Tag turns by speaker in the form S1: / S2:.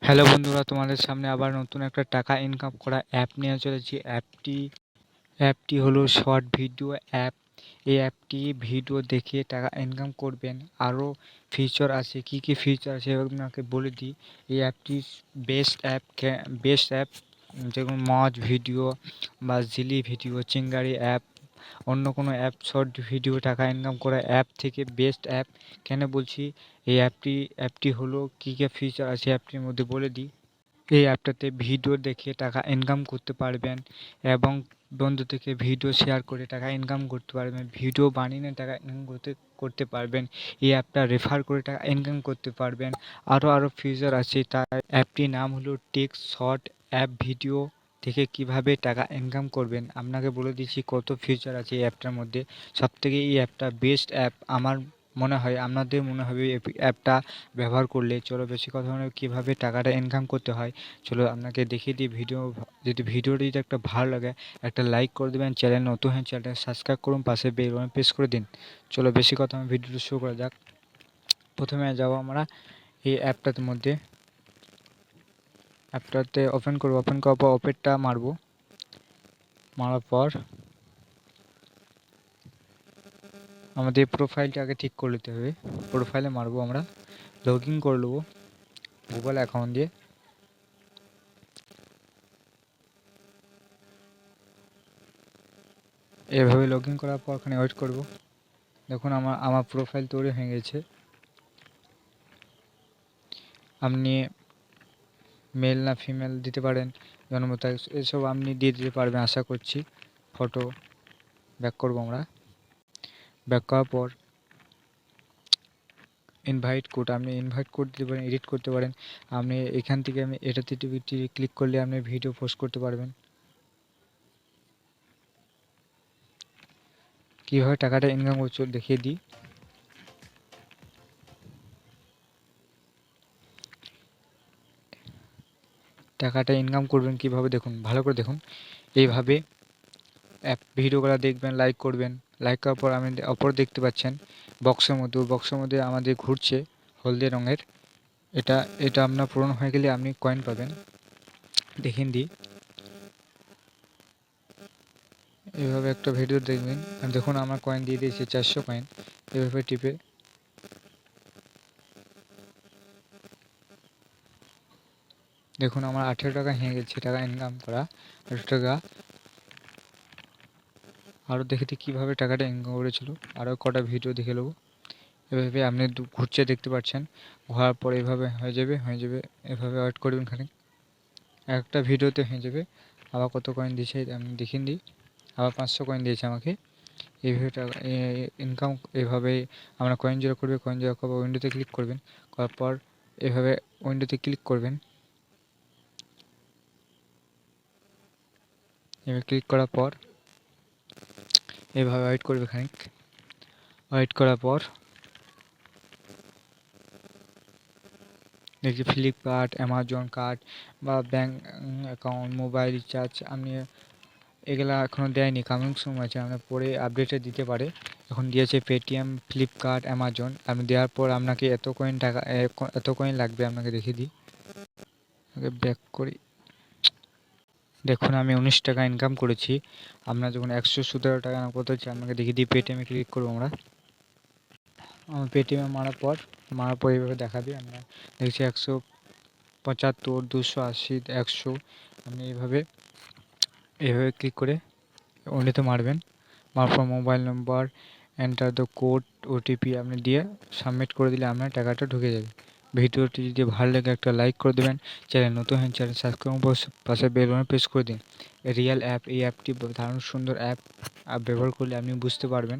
S1: Hello বন্ধুরা, তোমাদের সামনে আবার নতুন একটা টাকা ইনকাম করা অ্যাপ নিয়ে চলেছি। অ্যাপটি হলো শর্ট ভিডিও অ্যাপ। এই অ্যাপটি ভিডিও দেখে টাকা ইনকাম করবেন। আরও ফিচার আছে, কি কি ফিচার আছে আপনাকে বলে দিই। এই অ্যাপটি বেস্ট অ্যাপ যেমন মজ ভিডিও বা জিলি ভিডিও, চিঙ্গারি অ্যাপ, অন্য কোনো অ্যাপ শর্ট ভিডিও টাকা ইনকাম করা অ্যাপ থেকে বেস্ট অ্যাপ। কেন বলছি, এই অ্যাপটি হলো কী কী ফিচার আছে অ্যাপটির মধ্যে বলে দিই। এই অ্যাপটাতে ভিডিও দেখে টাকা ইনকাম করতে পারবেন এবং বন্ধু থেকে ভিডিও শেয়ার করে টাকা ইনকাম করতে পারবেন, ভিডিও বানিয়ে টাকা ইনকাম করতে পারবেন। এই অ্যাপটা রেফার করে টাকা ইনকাম করতে পারবেন। আরও ফিচার আছে। তার অ্যাপটির নাম হলো টেক শর্ট অ্যাপ। ভিডিও থেকে কিভাবে টাকা ইনকাম করবেন আপনাকে বলে দিচ্ছি কত ফিচার আছে এই অ্যাপটার মধ্যে। সবথেকে এই অ্যাপটা বেস্ট অ্যাপ আমার মনে হয়, আপনাদের মনে হবে এই অ্যাপটা ব্যবহার করলে। চলো বেশি কথা নয়, কীভাবে টাকাটা ইনকাম করতে হয় চলো আপনাকে দেখিয়ে দিই। ভিডিওটি যদি একটা ভালো লাগে একটা লাইক করে দেবেন, চ্যানেল নতুন হয়ে চ্যানেলটা সাবস্ক্রাইব করুন, পাশে বেল বাটন প্রেস করে দিন। চলো বেশি কথা আমি ভিডিওটা শুরু করা যাক। প্রথমে যাবো আমরা এই অ্যাপটাতে ওপেন করবো। ওপেন করার পর ওপেনটা মারার পর আমাদের প্রোফাইলটা আগে ঠিক করে নিতে হবে। প্রোফাইলে মারবো, আমরা লগ ইন করে নেবো গুগল অ্যাকাউন্ট দিয়ে। এভাবে লগ ইন করার পর ওখানে ওয়েট করব। দেখুন আমার প্রোফাইল তৈরি হয়ে গেছে। আপনি মেল না ফিমেল দিতে পারেন, জন্ম তারিখ এসব আপনি দিয়ে দিতে পারবেন আশা করছি। ফটো ব্যাক করব, আমরা ব্যাক করার পর ইনভাইট কোড, আপনি ইনভাইট কোড দিতে পারেন, এডিট করতে পারেন। আপনি এখান থেকে এটাতে ক্লিক করলে আপনি ভিডিও পোস্ট করতে পারবেন। কীভাবে টাকাটা ইনকাম করছো দেখিয়ে দিই। টাকাটা ইনকাম করবেন কিভাবে দেখুন, ভালো করে দেখুন। এইভাবে ভিডিওগুলো দেখবেন, লাইক করবেন। লাইক করার পর আপনি অপর দেখতে পাচ্ছেন বক্সের মধ্যে আমাদের ঘুরছে হলদে রঙের। এটা আপনার পূরণ হয়ে গেলে আপনি কয়েন পাবেন। দেখিয়ে দিই। এইভাবে একটা ভিডিও দেখবেন, দেখুন আমার কয়েন দিয়ে দিয়েছে 400 কয়েন। এভাবে টিপে দেখুন আমার 18 টাকা হয়ে গেছে টাকা ইনকাম করা। 18 টাকা। আরও দেখে দিই কীভাবে টাকাটা ইনকাম করেছিল। আরও কটা ভিডিও দেখে নেবো। এভাবে আপনি ঘুরছে দেখতে পাচ্ছেন। ঘোরার পর এভাবে হয়ে যাবে। এভাবে ওয়েট করবেন খানিক, একটা ভিডিওতে হয়ে যাবে। আবার কত কয়েন দিয়েছে আমি দেখিয়ে দিই। আবার 500 কয়েন দিয়েছে আমাকে। এইভাবে টাকা ইনকাম। এভাবে আমরা কয়েন জোড়া করবে, কয়েন জোড়া করবো, উইন্ডোতে ক্লিক করবেন। করার পর এভাবে উইন্ডোতে ক্লিক করবেন। এভাবে ক্লিক করার পর এভাবে ওয়েট করবে খানিক। ওয়েট করার পর দেখছি ফ্লিপকার্ট, অ্যামাজন কার্ড বা ব্যাঙ্ক অ্যাকাউন্ট, মোবাইল রিচার্জ আপনি এগুলা এখনও দেয়নি, কামিং সুন আছে, আপনার পরে আপডেটে দিতে পারে। এখন দিয়েছে পেটিএম, ফ্লিপকার্ট, অ্যামাজন। আপনি দেওয়ার পর আপনাকে এত কয়েন লাগবে। আপনাকে দেখিয়ে দিই, ব্যাক করি। দেখুন আমি 19 টাকা ইনকাম করেছি। আপনার যখন 117 টাকা কত হচ্ছে আপনাকে দেখিয়ে দিই। পেটিএমে ক্লিক করবো আমরা। আমার পেটিএমে মারার পর এইভাবে দেখাবে। আমরা দেখছি 175, 280, 100। আপনি এইভাবে ক্লিক করে ওটিতে মারবেন। মারার পর mobile number, enter the code, OTP আপনি দিয়ে সাবমিট করে দিলে আপনার টাকাটা ঢুকে যাবে। ভিডিওটি যদি ভালো লাগে একটা লাইক করে দেবেন, চ্যানেল নতুন হয়ে চ্যানেল সাবস্ক্রাইব পাশে বেল বাটন প্রেস করে দিন। রিয়েল অ্যাপ, এই অ্যাপটি দারুণ সুন্দর অ্যাপ। ব্যবহার করলে আপনি বুঝতে পারবেন